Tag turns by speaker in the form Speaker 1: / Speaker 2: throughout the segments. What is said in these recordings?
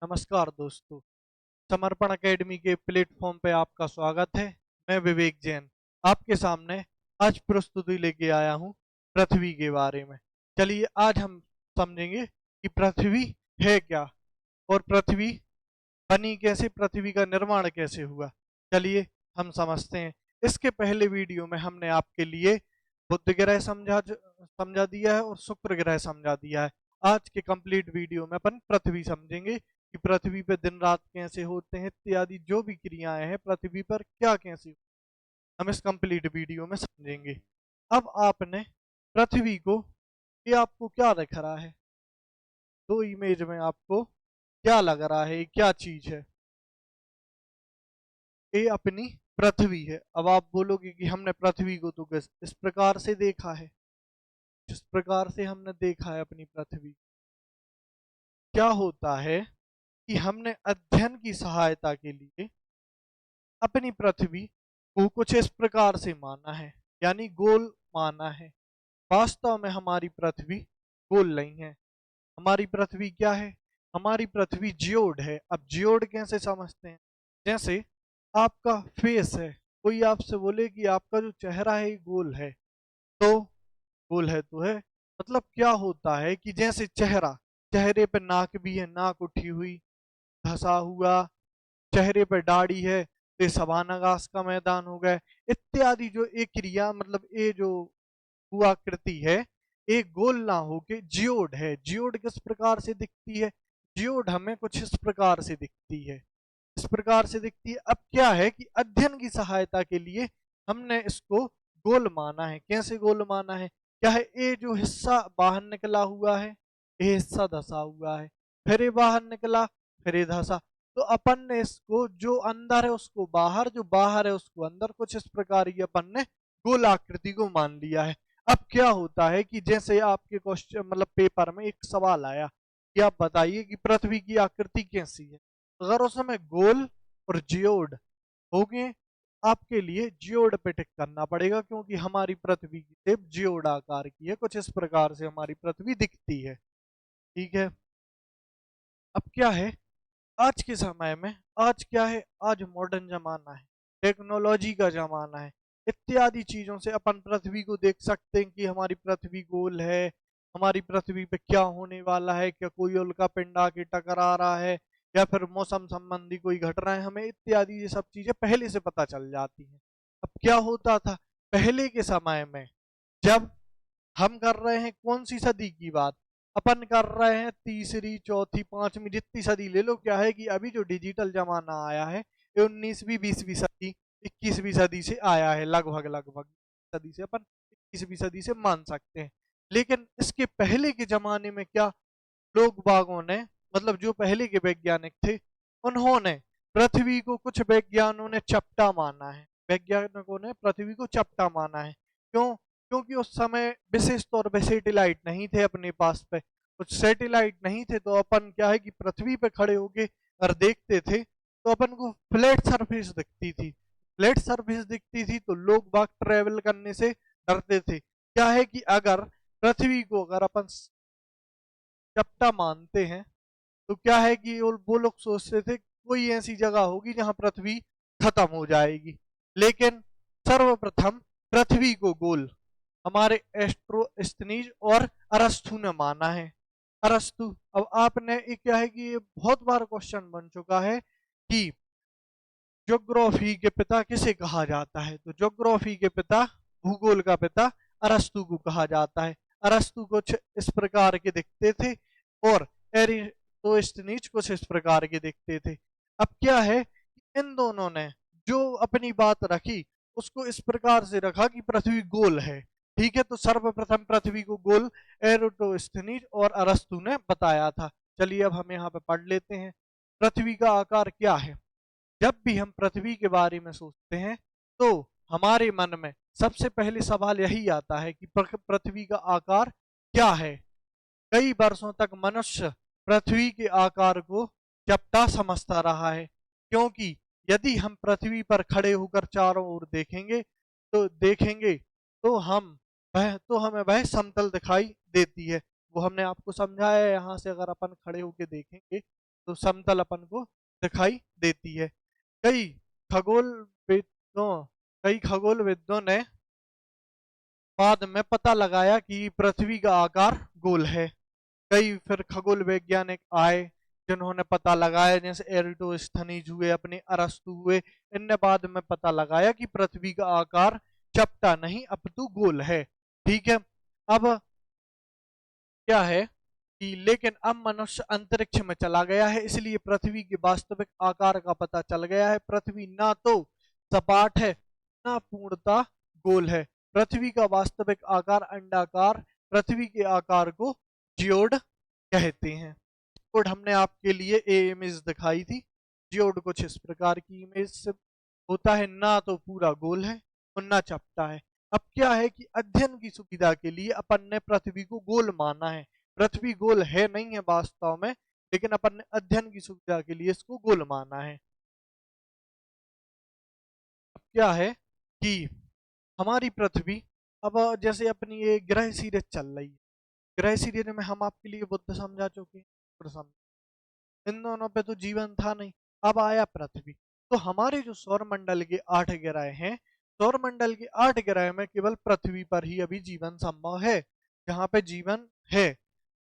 Speaker 1: नमस्कार दोस्तों। समर्पण एकेडमी के प्लेटफॉर्म पे आपका स्वागत है। मैं विवेक जैन आपके सामने आज प्रस्तुति लेके आया हूँ पृथ्वी के बारे में। चलिए आज हम समझेंगे कि पृथ्वी है क्या और पृथ्वी बनी कैसे, पृथ्वी का निर्माण कैसे हुआ। चलिए हम समझते हैं। इसके पहले वीडियो में हमने आपके लिए बुध ग्रह समझा दिया है और शुक्र ग्रह समझा दिया है। आज के कंप्लीट वीडियो में अपन पृथ्वी समझेंगे कि पृथ्वी पे दिन रात कैसे होते हैं, इत्यादि जो भी क्रियाएं हैं पृथ्वी पर क्या कैसी, हम इस कंप्लीट वीडियो में समझेंगे। अब आपने पृथ्वी को, ये आपको क्या दिख रहा है, दो इमेज में आपको क्या लग रहा है, ये क्या चीज है? ये अपनी पृथ्वी है। अब आप बोलोगे कि हमने पृथ्वी को तो इस प्रकार से देखा है, जिस प्रकार से हमने देखा है अपनी पृथ्वी। क्या होता है कि हमने अध्ययन की सहायता के लिए अपनी पृथ्वी को कुछ इस प्रकार से माना है, यानी गोल माना है। वास्तव में हमारी पृथ्वी गोल नहीं है। हमारी पृथ्वी क्या है? हमारी पृथ्वी जियोड है। अब जियोड कैसे समझते हैं? जैसे आपका फेस है, कोई आपसे बोले कि आपका जो चेहरा है ये गोल है, तो गोल है तो है। मतलब क्या होता है कि जैसे चेहरे पे नाक भी है, नाक उठी हुई, धसा हुआ, चेहरे पे दाढ़ी है तो ये सवाना घास का मैदान हो गया, इत्यादि। जो एक क्रिया मतलब ये जो हुआकृति है, एक गोल ना होके जियोड है। जियोड किस प्रकार से दिखती है? जियोड हमें कुछ इस प्रकार से दिखती है, इस प्रकार से दिखती है। अब क्या है कि अध्ययन की सहायता के लिए हमने इसको गोल माना है। कैसे गोल माना है? क्या है, ये जो हिस्सा बाहर निकला हुआ है, ये हिस्सा धसा हुआ है, फिर ये बाहर निकला, फिर ये धसा। तो अपन ने इसको, जो अंदर है उसको बाहर, जो बाहर है उसको अंदर, कुछ इस प्रकार की अपन ने गोल आकृति को मान लिया है। अब क्या होता है कि जैसे आपके क्वेश्चन मतलब पेपर में एक सवाल आया कि आप बताइए कि पृथ्वी की आकृति कैसी है। अगर उस समय गोल और जियोड हो गए, आपके लिए जियोड पे टिक करना पड़ेगा, क्योंकि हमारी पृथ्वी की शेप जियोड आकार की है। कुछ इस प्रकार से हमारी पृथ्वी दिखती है। ठीक है। अब क्या है, आज के समय में, आज क्या है, आज मॉडर्न जमाना है, टेक्नोलॉजी का जमाना है, इत्यादि चीजों से अपन पृथ्वी को देख सकते हैं कि हमारी पृथ्वी गोल है। हमारी पृथ्वी पे क्या होने वाला है, क्या कोई उल्का पिंड आके टकरा रहा है, या फिर मौसम संबंधी कोई घटना है, हमें इत्यादि ये सब चीजें पहले से पता चल जाती हैं। अब क्या होता था पहले के समय में, जब हम कर रहे हैं कौन सी सदी की बात, अपन कर रहे हैं तीसरी, चौथी, पांचवी, जितनी सदी ले लो। क्या है कि अभी जो डिजिटल जमाना आया है, ये 19वीं 20वीं सदी, 21वीं सदी से आया है। लगभग लगभग सदी से अपन 21वीं सदी से मान सकते हैं। लेकिन इसके पहले के जमाने में क्या, लोग बागों ने, मतलब जो पहले के वैज्ञानिक थे, उन्होंने पृथ्वी को, कुछ वैज्ञानिकों ने चपटा माना है। वैज्ञानिकों ने पृथ्वी को चपटा माना है। क्यों? क्योंकि उस समय विशेष तौर पे सैटेलाइट नहीं थे अपने पास पे। कुछ सैटेलाइट नहीं थे, तो अपन क्या है कि पृथ्वी पे खड़े होके अगर देखते थे तो अपन को फ्लैट सरफेस दिखती थी। फ्लैट सरफेस दिखती थी तो लोग बाग ट्रेवल करने से डरते थे। क्या है कि अगर पृथ्वी को अगर अपन चपटा मानते हैं, तो क्या है कि वो लोग सोचते थे कोई ऐसी जगह होगी जहां पृथ्वी खत्म हो जाएगी। लेकिन सर्वप्रथम पृथ्वी को गोल हमारे एस्ट्रोस्थनीज और अरस्तु ने माना है। अरस्तु, अब आपने ये क्या है कि ये बहुत बार क्वेश्चन बन चुका है कि ज्योग्राफी के पिता किसे कहा जाता है, तो ज्योग्राफी के पिता, भूगोल का पिता अरस्तु को कहा जाता है। अरस्तु कुछ इस प्रकार के दिखते थे और एरिस्टोस्थनीज कुछ इस प्रकार के दिखते थे। अब क्या है, इन दोनों ने जो अपनी बात रखी उसको इस प्रकार से रखा कि पृथ्वी गोल है। ठीक है, तो सर्वप्रथम पृथ्वी को गोल एरिस्टोस्थनीज और अरस्तु ने बताया था। चलिए अब हम यहाँ पे पढ़ लेते हैं पृथ्वी का आकार क्या है। जब भी हम पृथ्वी के बारे में सोचते हैं तो हमारे मन में सबसे पहले सवाल यही आता है कि पृथ्वी का आकार क्या है। कई वर्षों तक मनुष्य पृथ्वी के आकार को चपटा समझता रहा है, क्योंकि यदि हम पृथ्वी पर खड़े होकर चारों ओर देखेंगे तो हमें वह समतल दिखाई देती है। वो हमने आपको समझाया है, यहाँ से अगर अपन खड़े होकर देखेंगे तो समतल अपन को दिखाई देती है। कई खगोलविदों कई खगोलविदों ने बाद में पता लगाया कि पृथ्वी का आकार गोल है। कई फिर खगोल वैज्ञानिक आए जिन्होंने पता लगाया, जैसे एरिटोस्थनीज हुए, अपने अरस्तु हुए। इनने बाद में पता लगाया कि पृथ्वी का आकार चपटा नहीं अपितु गोल है। ठीक है। अब क्या है कि लेकिन अब मनुष्य अंतरिक्ष में चला गया है, इसलिए पृथ्वी के वास्तविक आकार का पता चल गया है। पृथ्वी ना तो सपाट है ना पूर्णतः गोल है। पृथ्वी का वास्तविक आकार अंडाकार, पृथ्वी के आकार को जियोड कहते हैं। जियोड हमने आपके लिए इमेज दिखाई थी। जियोड कुछ इस प्रकार की इमेज से होता है, ना तो पूरा गोल है और ना चपटा है। अब क्या है कि अध्ययन की सुविधा के लिए अपन ने पृथ्वी को गोल माना है। पृथ्वी गोल है नहीं है वास्तव में, लेकिन अपन ने अध्ययन की सुविधा के लिए इसको गोल माना है। अब क्या है कि हमारी पृथ्वी, अब जैसे अपनी ये ग्रह सीरीज चल रही है, ग्रह सीरीज में हम आपके लिए बुद्ध समझा चुके हैं, शुक्र समझा। इन दोनों पे तो जीवन था नहीं। अब आया पृथ्वी। तो हमारे जो सौर मंडल के 8 ग्रह हैं, सौर मंडल के 8 ग्रह में केवल पृथ्वी पर ही अभी जीवन संभव है, जहां पे जीवन है।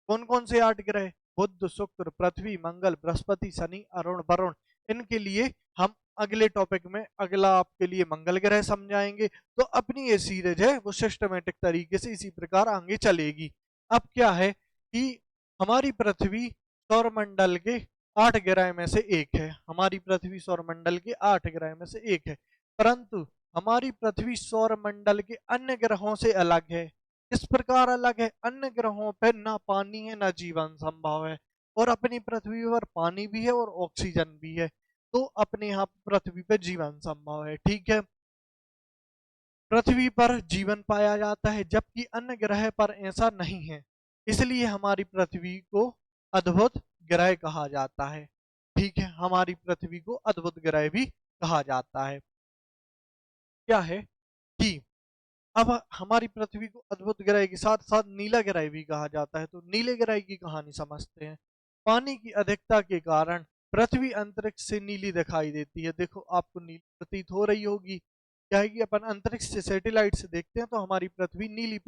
Speaker 1: कौन कौन से 8 ग्रह? बुध, शुक्र, पृथ्वी, मंगल, बृहस्पति, शनि, अरुण, वरुण। इनके लिए हम अगले टॉपिक में, अगला आपके लिए मंगल ग्रह समझाएंगे। तो अपनी ये सीरीज है वो सिस्टमेटिक तरीके से इसी प्रकार आगे चलेगी। अब क्या है कि हमारी पृथ्वी सौरमंडल के 8 ग्रह में से एक है। हमारी पृथ्वी सौरमंडल के 8 ग्रह में से एक है, परंतु हमारी पृथ्वी सौरमंडल के अन्य ग्रहों से अलग है। इस प्रकार अलग है, अन्य ग्रहों पर ना पानी है ना जीवन संभव है, और अपनी पृथ्वी पर पानी भी है और ऑक्सीजन भी है। तो अपने यहाँ पृथ्वी पर जीवन संभव है। ठीक है। पृथ्वी पर जीवन पाया जाता है, जबकि अन्य ग्रह पर ऐसा नहीं है। इसलिए हमारी पृथ्वी को अद्भुत ग्रह कहा जाता है। ठीक है, हमारी पृथ्वी को अद्भुत ग्रह भी कहा जाता है। क्या है कि अब हमारी पृथ्वी को अद्भुत ग्रह के साथ साथ नीला ग्रह भी कहा जाता है। तो नीले ग्रह की कहानी समझते हैं। पानी की अधिकता के कारण पृथ्वी अंतरिक्ष से नीली दिखाई देती है। देखो आपको नीली प्रतीत हो रही होगी। क्या है कि अपन अंतरिक्ष से सैटेलाइट से देखते हैं तो हमारी पृथ्वी नीली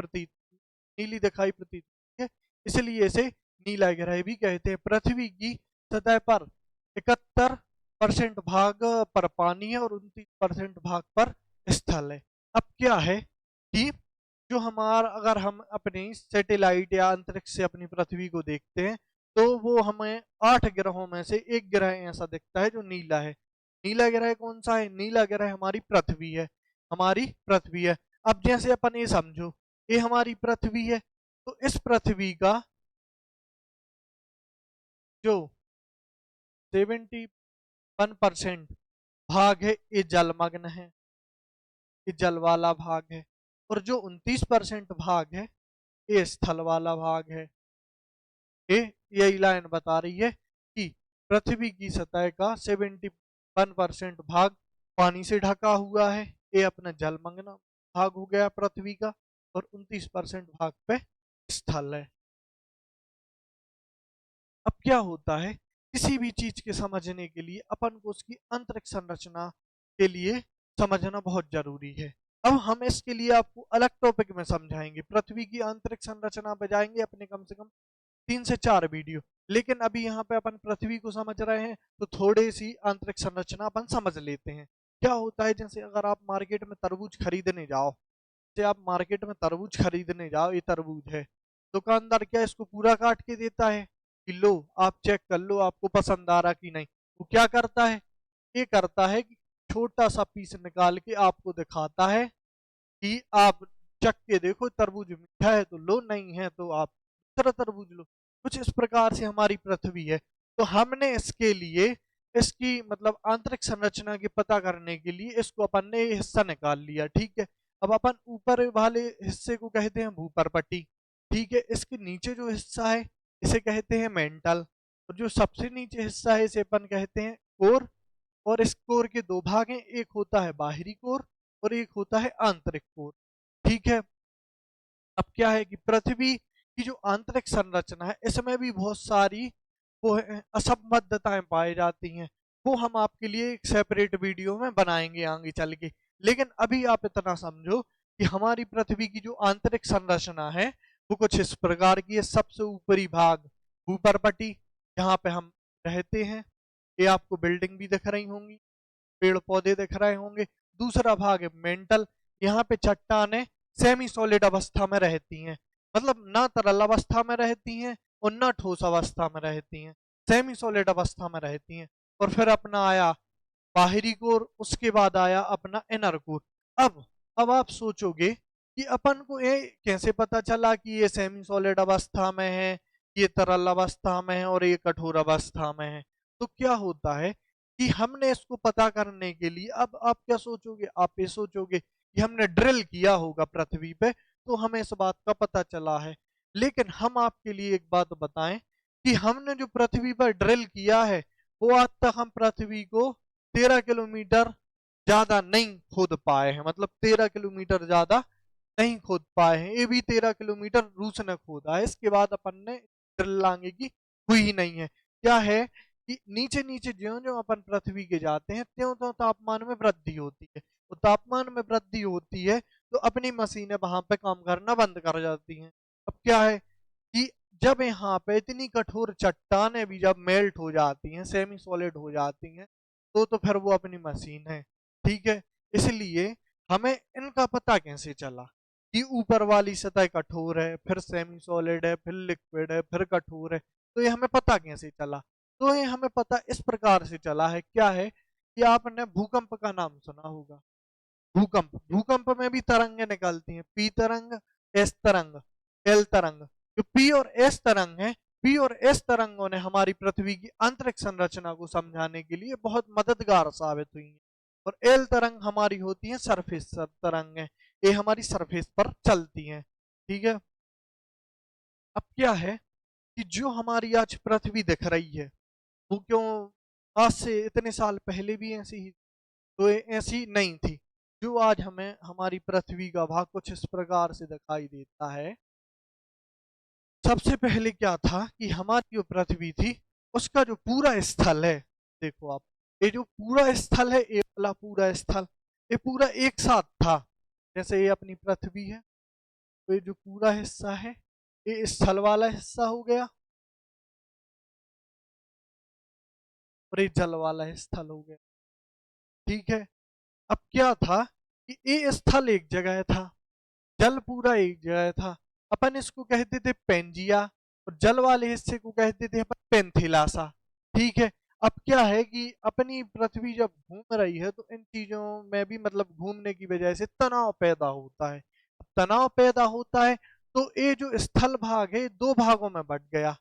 Speaker 1: दिखाई प्रतीत होती है, इसलिए इसे नीला ग्रह भी कहते हैं। पृथ्वी की सतह पर 71% भाग पर पानी है और 29% भाग पर स्थल है। अब क्या है कि जो हमारा, अगर हम अपनी सैटेलाइट या अंतरिक्ष से अपनी पृथ्वी को देखते हैं तो वो हमें 8 ग्रहों में से एक ग्रह ऐसा दिखता है जो नीला है। नीला ग्रह कौन सा है? नीला ग्रह हमारी पृथ्वी है। हमारी पृथ्वी है। अब जैसे अपन ये समझो, ये हमारी पृथ्वी है, तो इस पृथ्वी का जो 71% भाग है ये जलमग्न है, ये जल वाला भाग है, और जो 29% भाग है ये स्थल वाला भाग है। ये यही लाइन बता रही है कि पृथ्वी की सतह का 71% भाग पानी से ढका हुआ है, ये अपना जलमग्न भाग हो गया पृथ्वी का, और 29% भाग पे स्थल है। अब क्या होता है, किसी भी चीज के समझने के लिए अपन को उसकी अंतरिक्ष संरचना के लिए समझना बहुत जरूरी है। अब हम इसके लिए आपको अलग टॉपिक में समझाएंगे, पृथ्वी की अंतरिक्ष संरचना पे जाएंगे अपने कम से कम 3 से 4 वीडियो। लेकिन अभी यहाँ पे अपन पृथ्वी को समझ रहे हैं तो थोड़ी सी अंतरिक्ष संरचना अपन समझ लेते हैं। क्या होता है, जैसे अगर आप मार्केट में तरबूज खरीदने जाओ, जैसे आप मार्केट में तरबूज खरीदने जाओ, ये तरबूज है, दुकानदार क्या इसको पूरा काट के देता है कि लो आप चेक कर लो आपको पसंद आ रहा कि नहीं? वो क्या करता है, ये करता है कि छोटा सा पीस निकाल के आपको दिखाता है कि आप चख के देखो, तरबूज मीठा है तो लो, नहीं है तो आप दूसरा तरबूज लो। कुछ इस प्रकार से हमारी पृथ्वी है। तो हमने इसके लिए, इसकी मतलब आंतरिक संरचना की पता करने के लिए इसको अपन ने हिस्सा निकाल लिया। ठीक है। अब अपन ऊपर वाले हिस्से को कहते हैं भूपरपट्टी। ठीक है। इसके नीचे जो हिस्सा है इसे कहते हैं मेंटल, और जो सबसे नीचे हिस्सा है इसे अपन कहते हैं कोर। और इस कोर के 2 भाग हैं, एक होता है बाहरी कोर और एक होता है आंतरिक कोर। ठीक है। अब क्या है कि पृथ्वी की जो आंतरिक संरचना है इसमें भी बहुत सारी वो असंबद्धताएं पाई जाती हैं, वो हम आपके लिए एक सेपरेट वीडियो में बनाएंगे आगे चल के। लेकिन अभी आप इतना समझो कि हमारी पृथ्वी की जो आंतरिक संरचना है वो कुछ इस प्रकार की है। सबसे ऊपरी भाग भूपर्पटी, जहाँ पे हम रहते हैं, ये आपको बिल्डिंग भी दिख रही होंगी, पेड़ पौधे दिख रहे होंगे। दूसरा भाग है मेंटल, यहाँ पे चट्टानें सेमी सॉलिड अवस्था में रहती हैं, मतलब ना तरल अवस्था में रहती हैं और ना ठोस अवस्था में रहती हैं, सेमी सॉलिड अवस्था में रहती हैं। और फिर अपना आया बाहरी कोर, उसके बाद आया अपना इनर कोर। अब अब आप सोचोगे कि अपन को ये कैसे पता चला कि ये सेमी सॉलिड अवस्था में है, ये तरल अवस्था में है और ये कठोर अवस्था में है। तो क्या होता है कि हमने इसको पता करने के लिए, अब आप क्या सोचोगे, आप ये सोचोगे कि हमने ड्रिल किया होगा पृथ्वी पे तो हमें इस बात का पता चला है। लेकिन हम आपके लिए एक बात बताएं कि हमने जो पृथ्वी पर ड्रिल किया है वो आज तक हम पृथ्वी को 13 किलोमीटर ज्यादा नहीं खोद पाए हैं, मतलब 13 किलोमीटर ज्यादा नहीं खोद पाए हैं। ये भी 13 किलोमीटर रूस ने खोदा है, इसके बाद अपन ने ड्रिल लांगे की हुई ही नहीं है। क्या है कि नीचे नीचे ज्यो ज्यो अपन पृथ्वी के जाते हैं त्यों त्यों तापमान में वृद्धि होती है। तो तापमान में वृद्धि होती है तो अपनी मशीनें वहां पे काम करना बंद कर जाती हैं। अब क्या है कि जब यहाँ पे इतनी कठोर चट्टानें भी जब मेल्ट हो जाती हैं, सेमी सॉलिड हो जाती हैं, तो फिर वो अपनी मशीन है। ठीक है, इसलिए हमें इनका पता कैसे चला कि ऊपर वाली सतह कठोर है, फिर सेमी सॉलिड है, फिर लिक्विड है, फिर कठोर है। तो ये हमें पता कैसे चला? तो ये हमें पता इस प्रकार से चला है। क्या है कि आपने भूकंप का नाम सुना होगा। भूकंप, भूकंप में भी तरंगें निकलती हैं, पी तरंग, एस तरंग, एल तरंग। जो पी और एस तरंग है, पी और एस तरंगों ने हमारी पृथ्वी की आंतरिक संरचना को समझाने के लिए बहुत मददगार साबित हुई हैं। और एल तरंग हमारी होती है सरफेस तरंग है, ये हमारी सरफेस पर चलती हैं। ठीक है, अब क्या है कि जो हमारी आज पृथ्वी दिख रही है वो क्यों आज से इतने साल पहले भी ऐसी ही, तो ये ऐसी नहीं थी। जो आज हमें हमारी पृथ्वी का भाग कुछ इस प्रकार से दिखाई देता है। सबसे पहले क्या था कि हमारी जो पृथ्वी थी उसका जो पूरा स्थल है, देखो आप, ये जो पूरा स्थल है, ये वाला पूरा स्थल, ये पूरा एक साथ था। जैसे ये अपनी पृथ्वी है तो ये जो पूरा हिस्सा है ये स्थल वाला हिस्सा हो गया और ये जल वाला स्थल हो गया। ठीक है, अब क्या था कि ये स्थल एक जगह था, जल पूरा एक जगह था। अपन इसको कहते थे पेंजिया और जल वाले हिस्से को कहते थे अपन पेंथिलासा। ठीक है, अब क्या है कि अपनी पृथ्वी जब घूम रही है तो इन चीजों में भी मतलब घूमने की वजह से तनाव पैदा होता है। तनाव पैदा होता है तो ये जो स्थल भाग है दो भागों में बट गया,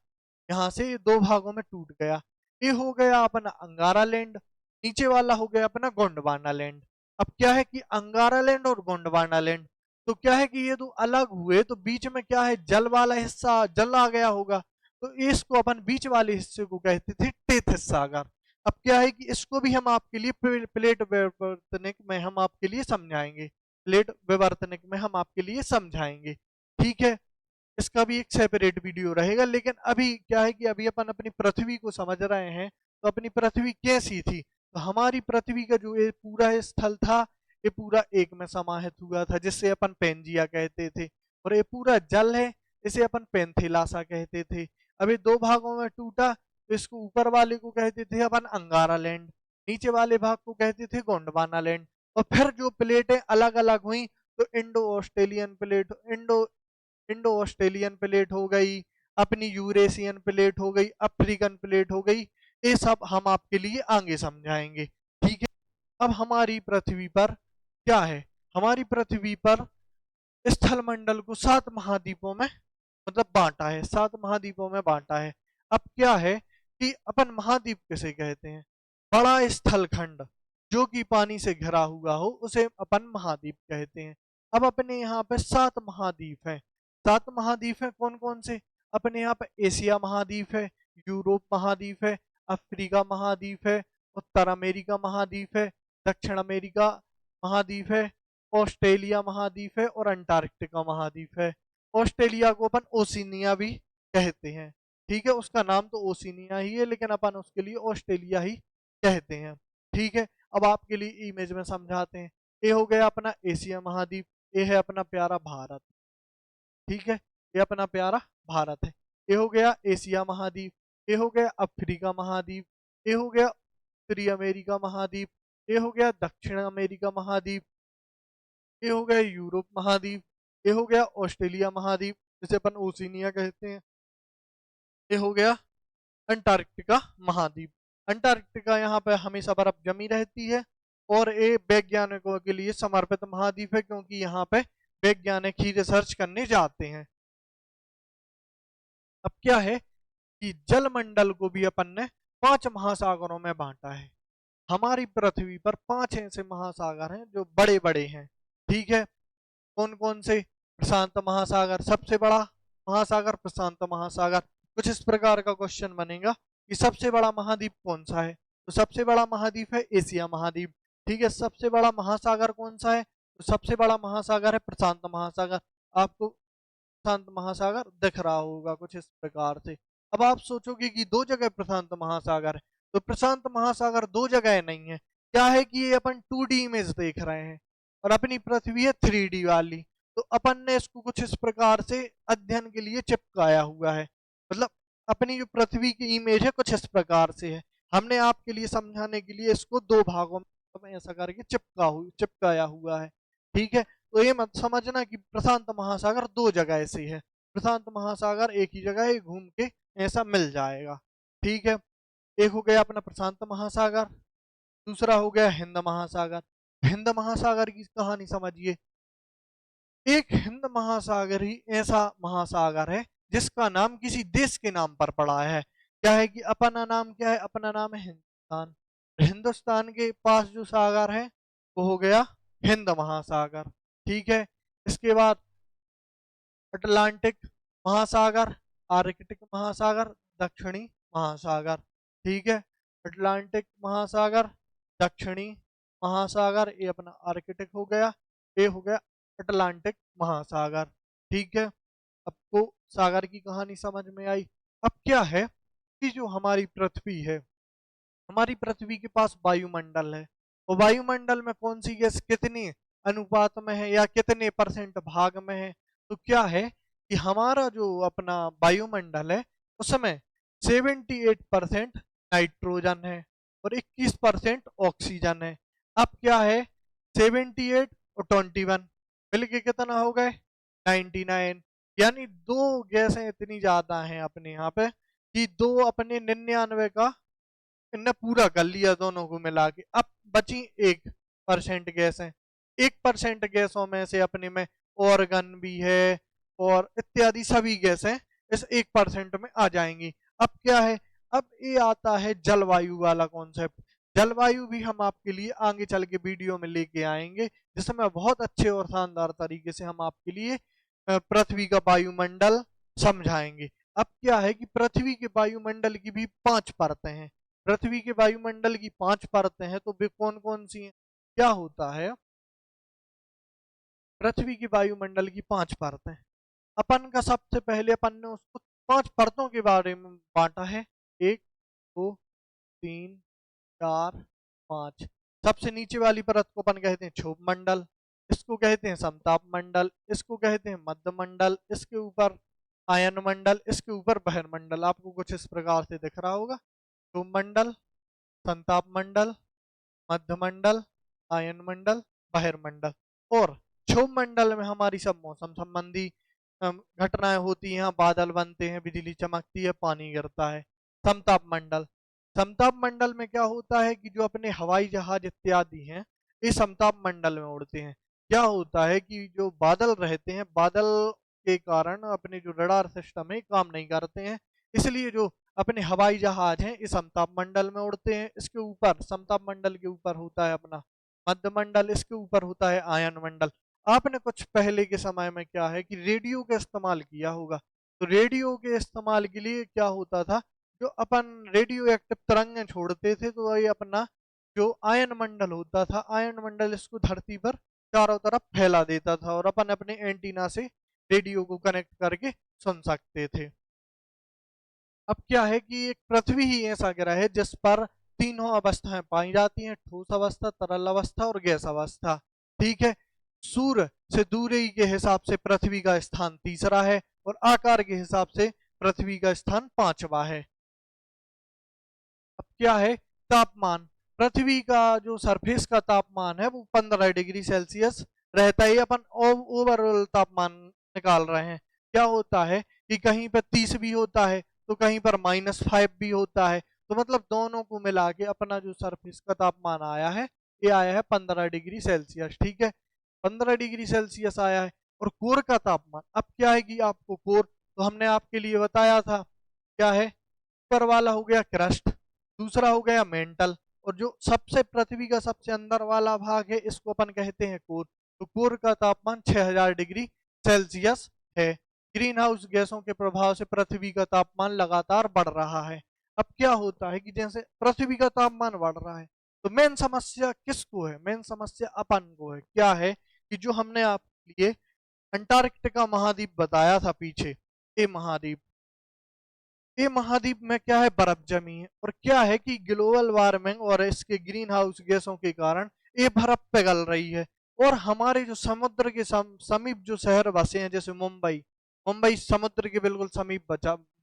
Speaker 1: यहाँ से ये दो भागों में टूट गया। ये हो गया अपना अंगारा लैंड, नीचे वाला हो गया अपना गोंडवाना लैंड। अब क्या है कि अंगारा लैंड और गोंडवाना लैंड, तो क्या है कि ये दो अलग हुए तो बीच में क्या है जल वाला हिस्सा, जल आ गया होगा, तो इसको अपन बीच वाले हिस्से को कहते थे टेथिस सागर। अब क्या है कि इसको भी हम आपके लिए प्लेट विवर्तनिक में हम आपके लिए समझाएंगे, प्लेट विवर्तनिक में हम आपके लिए समझाएंगे। ठीक है, इसका भी एक सेपरेट वीडियो रहेगा। लेकिन अभी क्या है कि अभी अपन अपनी पृथ्वी को समझ रहे हैं, तो अपनी पृथ्वी कैसी थी। तो हमारी पृथ्वी का जो ये पूरा स्थल था ये पूरा एक में समाहित हुआ था, जिससे अपन पेंजिया कहते थे। और ये पूरा जल है, इसे अपन पेंथिलासा कहते थे। अब ये दो भागों में टूटा तो इसको ऊपर वाले को कहते थे अपन अंगारा लैंड, नीचे वाले भाग को कहते थे गोंडवाना लैंड। और फिर जो प्लेटें अलग अलग हुई तो Indo Australian plate, Indo Australian plate हो गई, अपनी यूरेशियन प्लेट हो गई, अफ्रीकन प्लेट हो गई। ये सब हम आपके लिए आगे समझाएंगे। ठीक है, अब हमारी पृथ्वी पर क्या है, हमारी पृथ्वी पर स्थल मंडल को 7 महाद्वीपों में मतलब बांटा है, 7 महाद्वीपों में बांटा है। अब क्या है कि अपन महाद्वीप किसे कहते हैं, बड़ा स्थल खंड जो कि पानी से घिरा हुआ हो उसे अपन महाद्वीप कहते हैं। अब अपने यहाँ पे 7 महाद्वीप हैं। 7 महाद्वीप हैं कौन कौन से? अपने यहाँ पे एशिया महाद्वीप है, यूरोप महाद्वीप है, अफ्रीका महाद्वीप है, उत्तर अमेरिका महाद्वीप है, दक्षिण अमेरिका महाद्वीप है, ऑस्ट्रेलिया महाद्वीप है और अंटार्कटिका महाद्वीप है। ऑस्ट्रेलिया को अपन ओशिनिया भी कहते हैं। ठीक है, उसका नाम तो ओशिनिया ही है, लेकिन अपन उसके लिए ऑस्ट्रेलिया ही कहते हैं। ठीक है, अब आपके लिए इमेज में समझाते हैं। ये हो गया अपना एशिया महाद्वीप, ये है अपना प्यारा भारत। ठीक है, ये अपना प्यारा भारत है। ये हो गया एशिया महाद्वीप, ये हो गया अफ्रीका महाद्वीप, ये हो गया उत्तरी अमेरिका महाद्वीप, ये हो गया दक्षिण अमेरिका महाद्वीप, ये हो गया यूरोप महाद्वीप, ये हो गया ऑस्ट्रेलिया महाद्वीप जिसे अपन ओशिनिया कहते हैं, ये हो गया अंटार्कटिका महाद्वीप। अंटार्कटिका यहाँ पे हमेशा बर्फ जमी रहती है और ये वैज्ञानिकों के लिए समर्पित महाद्वीप है, क्योंकि यहाँ पे वैज्ञानिक ही रिसर्च करने जाते हैं। अब क्या है कि जलमंडल को भी अपन ने 5 महासागरों में बांटा है। हमारी पृथ्वी पर 5 ऐसे महासागर हैं जो बड़े बड़े हैं। ठीक है, कौन कौन से? प्रशांत महासागर सबसे बड़ा महासागर, प्रशांत महासागर। कुछ इस प्रकार का क्वेश्चन बनेगा कि सबसे बड़ा महाद्वीप कौन सा है, तो सबसे बड़ा महाद्वीप है एशिया महाद्वीप। ठीक है, सबसे बड़ा महासागर कौन सा है, तो सबसे बड़ा महासागर है प्रशांत महासागर। आपको प्रशांत महासागर दिख रहा होगा कुछ इस प्रकार से। अब आप सोचोगे कि दो जगह प्रशांत महासागर है, तो प्रशांत महासागर दो जगह नहीं है। क्या है कि ये अपन 2D इमेज देख रहे हैं और अपनी पृथ्वी है 3D वाली। तो अपन ने इसको कुछ इस प्रकार से अध्ययन के लिए चिपकाया हुआ है। मतलब अपनी जो पृथ्वी की इमेज है कुछ इस प्रकार से है, हमने आपके लिए समझाने के लिए इसको दो भागों में ऐसा करके चिपकाया हुआ है। ठीक है, तो ये मत समझना कि प्रशांत महासागर दो जगह ऐसी है। प्रशांत महासागर एक ही जगह है, घूम के ऐसा मिल जाएगा। ठीक है, एक हो गया अपना प्रशांत महासागर, दूसरा हो गया हिंद महासागर। हिंद महासागर की कहानी समझिए। एक हिंद महासागर ही ऐसा महासागर है जिसका नाम किसी देश के नाम पर पड़ा है। क्या है कि अपना नाम क्या है? अपना नाम है हिंदुस्तान। हिंदुस्तान के पास जो सागर है वो हो गया हिंद महासागर। ठीक है, इसके बाद अटलांटिक महासागर, आर्कटिक महासागर, दक्षिणी महासागर। ठीक है, अटलांटिक महासागर, दक्षिणी महासागर, ये अपना आर्कटिक हो गया, ये हो गया अटलांटिक महासागर। ठीक है, आपको सागर की कहानी समझ में आई। अब क्या है कि जो हमारी पृथ्वी है, हमारी पृथ्वी के पास वायुमंडल है, और वायुमंडल में कौन सी गैस कितनी अनुपात में है या कितने परसेंट भाग में है? तो क्या है कि हमारा जो अपना वायुमंडल है उसमें 78% नाइट्रोजन है और 21% ऑक्सीजन है। अब क्या है, 78 और 21 मिलके कितना हो गए? 99। यानी दो गैसें इतनी ज्यादा हैं अपने यहाँ पे कि दो अपने 99 का इनने पूरा कर लिया दोनों को मिला के। अब बची 1% गैस है। 1% गैसों में से अपने में ऑर्गन भी है और इत्यादि सभी गैसें इस 1% में आ जाएंगी। अब क्या है, अब ये आता है जलवायु वाला कॉन्सेप्ट। जलवायु भी हम आपके लिए आगे चल के वीडियो में लेके आएंगे, जिसमें बहुत अच्छे और शानदार तरीके से हम आपके लिए पृथ्वी का वायुमंडल समझाएंगे। अब क्या है कि पृथ्वी के वायुमंडल की भी 5 परतें हैं। पृथ्वी के वायुमंडल की 5 परतें हैं, तो वे कौन कौन सी हैं? क्या होता है, पृथ्वी की वायुमंडल की 5 परतें। अपन का सबसे पहले अपन ने उसको 5 परतों के बारे में बांटा है। 1, 2, 3, 4, 5। सबसे नीचे वाली परत को अपन कहते हैं क्षोभ मंडल, इसको कहते हैं समताप मंडल, इसको कहते हैं मध्य मंडल, इसके ऊपर आयन मंडल, इसके ऊपर बहिर्मंडल। आपको कुछ इस प्रकार से दिख रहा होगा। क्षोभ मंडल, संताप मंडल, मध्य मंडल, आयन मंडल, बहिर्मंडल। और क्षोभ मंडल में हमारी सब मौसम संबंधी घटनाएं होती हैं। यहाँ बादल बनते हैं, बिजली चमकती है, पानी गिरता है। समताप मंडल, समताप मंडल में क्या होता है कि जो अपने हवाई जहाज इत्यादि हैं ये समताप मंडल में उड़ते हैं। क्या होता है कि जो बादल रहते हैं, बादल के कारण अपने जो रडार सिस्टम है काम नहीं करते हैं, इसलिए जो अपने हवाई जहाज हैं इस समताप मंडल में उड़ते हैं। इसके ऊपर समताप मंडल के ऊपर होता है अपना मध्य मंडल, इसके ऊपर होता है आयन मंडल। आपने कुछ पहले के समय में क्या है कि रेडियो का इस्तेमाल किया होगा, तो रेडियो के इस्तेमाल के लिए क्या होता था, जो अपन रेडियो एक्टिव तरंगें छोड़ते थे तो ये अपना जो आयन मंडल होता था, आयन मंडल इसको धरती पर चारों तरफ फैला देता था और अपन अपने एंटीना से रेडियो को कनेक्ट करके सुन सकते थे। अब क्या है कि एक पृथ्वी ही ऐसा ग्रह है जिस पर तीनों अवस्थाएं पाई जाती हैं, ठोस अवस्था, तरल अवस्था और गैस अवस्था। ठीक है। सूर्य से दूरी के हिसाब से पृथ्वी का स्थान तीसरा है और आकार के हिसाब से पृथ्वी का स्थान पांचवा है। अब क्या है, तापमान। पृथ्वी का जो सरफेस का तापमान है वो 15 डिग्री सेल्सियस रहता है। अपन ओवरऑल तापमान निकाल रहे हैं। क्या होता है कि कहीं पर 30 भी होता है तो कहीं पर -5 भी होता है। तो मतलब दोनों को मिला के अपना जो सरफेस का तापमान आया है, ये आया है 15 डिग्री सेल्सियस। ठीक है, 15 डिग्री सेल्सियस आया है। और कोर का तापमान, अब क्या है कि आपको कोर, तो हमने आपके लिए बताया था क्या है, ऊपर वाला हो गया क्रस्ट, दूसरा हो गया मेंटल, और जो सबसे पृथ्वी का सबसे अंदर वाला भाग है इसको अपन कहते हैं कोर। तो कोर का तापमान 6000 डिग्री सेल्सियस है। ग्रीन हाउस गैसों के प्रभाव से पृथ्वी का तापमान लगातार बढ़ रहा है। अब क्या होता है कि जैसे पृथ्वी का तापमान बढ़ रहा है तो मेन समस्या किसको है, मेन समस्या अपन को है। क्या है कि जो हमने आपके लिए अंटार्कटिका महाद्वीप बताया था पीछे, ये महाद्वीप, ये महाद्वीप में क्या है, बर्फ जमी है। और क्या है कि ग्लोबल वार्मिंग और इसके ग्रीन हाउस गैसों के कारण ये बर्फ पिघल रही है। और हमारे जो समुद्र के समीप जो शहर बसे हैं, जैसे मुंबई, मुंबई समुद्र के बिल्कुल समीप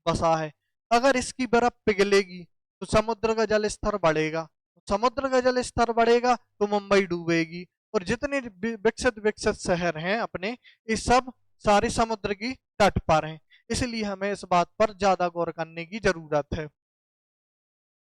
Speaker 1: बसा है। अगर इसकी बर्फ पिघलेगी तो समुद्र का जल स्तर बढ़ेगा, समुद्र का जल स्तर बढ़ेगा तो मुंबई डूबेगी। और जितने विकसित विकसित शहर हैं अपने, ये सब सारे समुद्र की तट पर हैं। इसलिए हमें इस बात पर ज्यादा गौर करने की जरूरत है।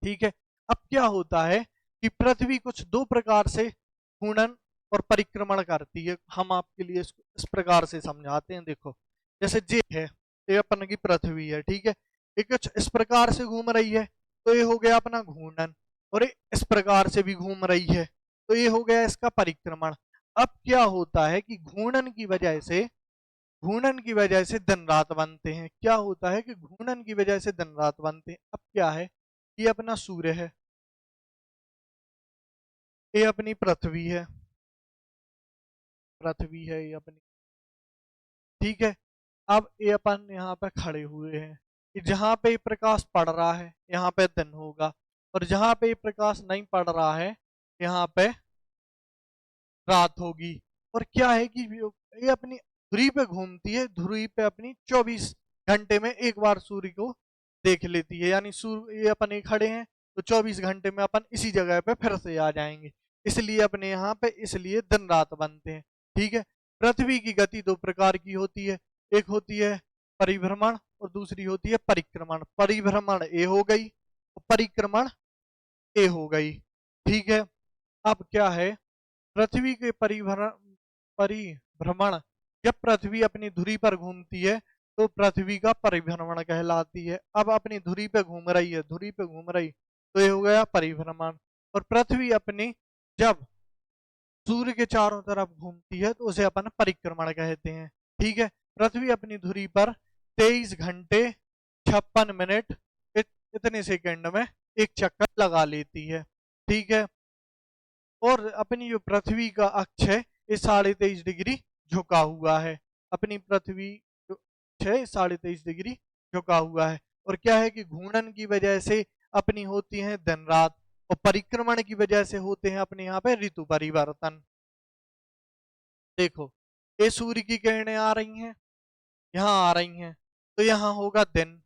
Speaker 1: ठीक है। अब क्या होता है कि पृथ्वी कुछ दो प्रकार से घूर्णन और परिक्रमण करती है। हम आपके लिए इसको इस प्रकार से समझाते हैं। देखो, जैसे जे है, ये अपन की पृथ्वी है, ठीक है, ये कुछ इस प्रकार से घूम रही है तो ये हो गया अपना घूर्णन, और ये इस प्रकार से भी घूम रही है तो ये हो गया इसका परिक्रमण। अब क्या होता है कि घूर्णन की वजह से दिन रात बनते हैं। क्या होता है कि घूर्णन की वजह से दिन रात बनते हैं। अब क्या है, ये अपना सूर्य है, ये अपनी पृथ्वी है, पृथ्वी है ये अपनी। ठीक है। अब ये अपन यहाँ पे खड़े हुए हैं कि जहां पे प्रकाश पड़ रहा है यहाँ पे दिन होगा, और जहां पे प्रकाश नहीं पड़ रहा है यहाँ पे रात होगी। और क्या है कि ये अपनी धुरी पे घूमती है, धुरी पे अपनी 24 घंटे में एक बार सूर्य को देख लेती है। यानी सूर्य, ये अपन खड़े हैं तो 24 घंटे में अपन इसी जगह पे फिर से आ जाएंगे। इसलिए अपने यहाँ पे इसलिए दिन रात बनते हैं। ठीक है। पृथ्वी की गति दो प्रकार की होती है, एक होती है परिभ्रमण और दूसरी होती है परिक्रमण। परिभ्रमण ए हो गई और परिक्रमण ए हो गई। ठीक है। अब क्या है, पृथ्वी के परिभ्रमण, जब पृथ्वी अपनी धुरी पर घूमती है तो पृथ्वी का परिभ्रमण कहलाती है। अब अपनी धुरी पे घूम रही है, धुरी पे घूम रही, तो ये हो गया परिभ्रमण। और पृथ्वी अपनी जब सूर्य के चारों तरफ घूमती है तो उसे अपन परिक्रमण कहते हैं। ठीक है। पृथ्वी अपनी धुरी पर 23 घंटे 56 मिनट इतने सेकंड में एक चक्कर लगा लेती है। ठीक है। और अपनी जो पृथ्वी का अक्ष है ये 23.5 डिग्री झुका हुआ है। अपनी पृथ्वी जो अक्ष है 23.5 डिग्री झुका हुआ है। और क्या है कि घूर्णन की वजह से अपनी होती है दिन रात, और परिक्रमण की वजह से होते हैं अपने यहाँ पे ऋतु परिवर्तन। देखो, ये सूर्य की किरणें आ रही हैं, यहाँ आ रही हैं, तो यहाँ होगा दिन,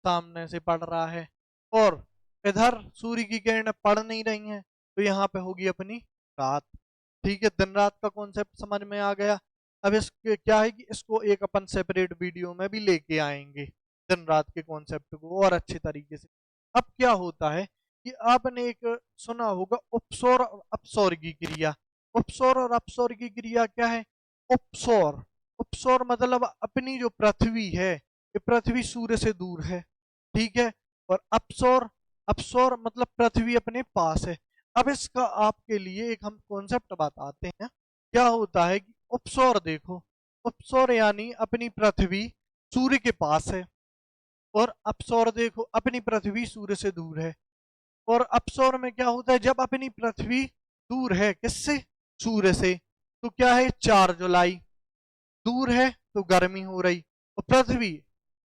Speaker 1: सामने से पड़ रहा है। और इधर सूर्य की किरणें पड़ नहीं रही हैं तो यहाँ पे होगी अपनी रात। ठीक है, दिन रात का कॉन्सेप्ट समझ में आ गया। अब इसके क्या है कि इसको एक अपन सेपरेट वीडियो में भी लेके आएंगे, दिन रात के कॉन्सेप्ट को और अच्छे तरीके से। अब क्या होता है कि आपने एक सुना होगा उपसौर और अपसौर की क्रिया। उपसौर और अपसौर की क्रिया क्या है? उपसौर, उपसौर मतलब अपनी जो पृथ्वी है, ये पृथ्वी सूर्य से दूर है। ठीक है। और अपसौर, अपसौर मतलब पृथ्वी अपने पास है। अब इसका आपके लिए एक हम कॉन्सेप्ट बताते हैं। क्या होता है कि उपसौर देखो, उपसौर यानी अपनी पृथ्वी सूर्य के पास है, और अपसौर देखो अपनी पृथ्वी सूर्य से दूर है। और अपसौर में क्या होता है, जब अपनी पृथ्वी दूर है किससे? सूर्य से, तो क्या है 4 जुलाई, दूर है तो गर्मी हो रही। और पृथ्वी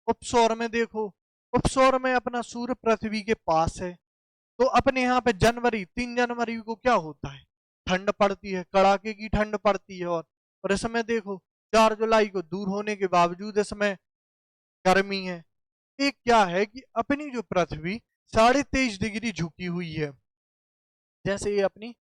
Speaker 1: उपसौर में देखो, उपसौर में अपना सूर्य पृथ्वी के पास है, तो अपने यहाँ पे 3 जनवरी को क्या होता है, ठंड पड़ती है, कड़ाके की ठंड पड़ती है। और इस समय देखो 4 जुलाई को दूर होने के बावजूद इसमें गर्मी है। एक क्या है कि अपनी जो पृथ्वी 23.5 डिग्री झुकी हुई है, जैसे ये अपनी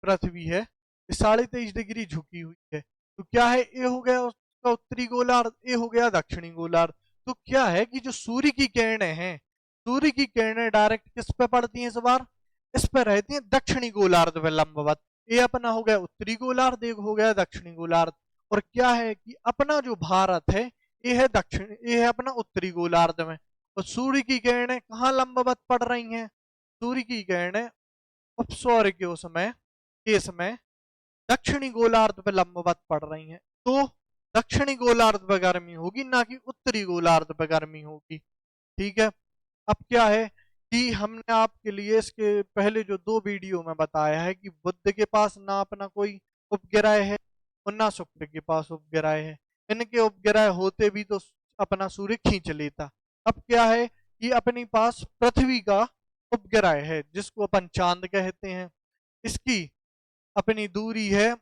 Speaker 1: पृथ्वी है, 23.5 डिग्री झुकी हुई है, तो क्या है, ये हो गया उसका उत्तरी गोलार्ध, ये हो गया दक्षिणी गोलार्ध। तो क्या है कि जो सूर्य की किरणें हैं, सूर्य की किरणें डायरेक्ट किस पे पड़ती हैं, इस बार इस पे रहती हैं दक्षिणी गोलार्ध पे लंबवत। ये अपना हो गया उत्तरी गोलार्ध, एक हो गया दक्षिणी गोलार्ध। और क्या है कि अपना जो भारत है, ये है दक्षिण, ये है अपना उत्तरी गोलार्ध में। और सूर्य की किरणें कहाँ लंबवत पड़ रही हैं, सूर्य की किरणें उपसौर के उसमें केस में दक्षिणी गोलार्ध पे लंबवत पड़ रही हैं। तो दक्षिणी गोलार्ध पे गर्मी होगी, ना कि उत्तरी गोलार्ध पे गर्मी होगी। ठीक है। अब क्या है कि हमने आपके लिए इसके पहले जो 2 वीडियो में बताया है कि बुध के पास ना अपना कोई उपग्रह है और ना शुक्र के पास उपग्रह है। इनके उपग्रह होते भी तो अपना सूर्य खींच लेता। अब क्या है कि अपने पास पृथ्वी का उपग्रह है, जिसको अपन चांद कहते हैं। इसकी अपनी दूरी है,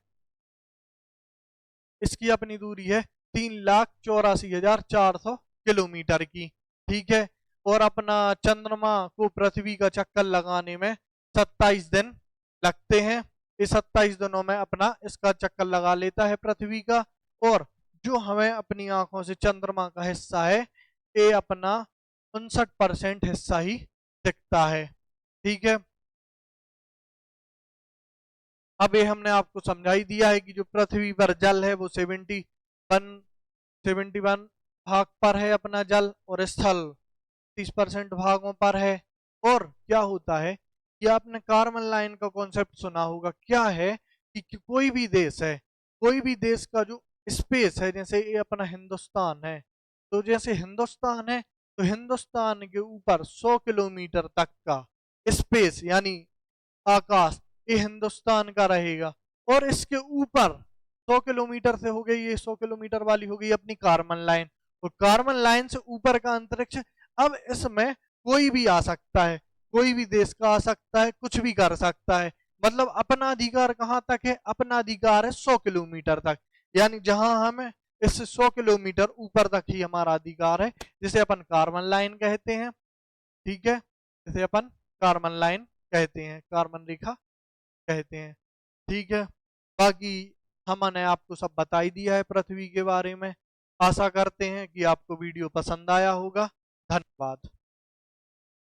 Speaker 1: इसकी अपनी दूरी है 3,84,400 किलोमीटर की। ठीक है। और अपना चंद्रमा को पृथ्वी का चक्कर लगाने में 27 दिन लगते हैं। इस 27 दिनों में अपना इसका चक्कर लगा लेता है पृथ्वी का। और जो हमें अपनी आंखों से चंद्रमा का हिस्सा है, ये अपना 59% हिस्सा ही दिखता है। ठीक है। अब ये हमने आपको समझा ही दिया है कि जो पृथ्वी पर जल है वो 71 भाग पर है अपना जल, और स्थल 30% भागों पर है। और क्या होता है कि आपने कार्बन लाइन का कॉन्सेप्ट सुना होगा। क्या है कि कोई भी देश है, कोई भी देश का जो स्पेस है, जैसे ये अपना हिंदुस्तान है, तो जैसे हिंदुस्तान है तो हिंदुस्तान के ऊपर 100 किलोमीटर तक का स्पेस यानी आकाश, ये हिंदुस्तान का रहेगा। और इसके ऊपर 100 किलोमीटर से हो गई, ये 100 किलोमीटर वाली हो गई अपनी कार्बन लाइन। और कार्बन लाइन से ऊपर का अंतरिक्ष। अब इसमें कोई भी आ सकता है, कोई भी देश का आ सकता है, कुछ भी कर सकता है। मतलब अपना अधिकार कहाँ तक है, अपना अधिकार है 100 किलोमीटर तक, यानी जहां हम इस 100 किलोमीटर ऊपर तक ही हमारा अधिकार है, जिसे अपन कार्बन लाइन कहते हैं। ठीक है। जिसे अपन कार्बन लाइन कहते हैं, कार्बन रेखा कहते हैं। ठीक है। बाकी हमने आपको सब बता ही दिया है पृथ्वी के बारे में। आशा करते हैं कि आपको वीडियो पसंद आया होगा। धन्यवाद।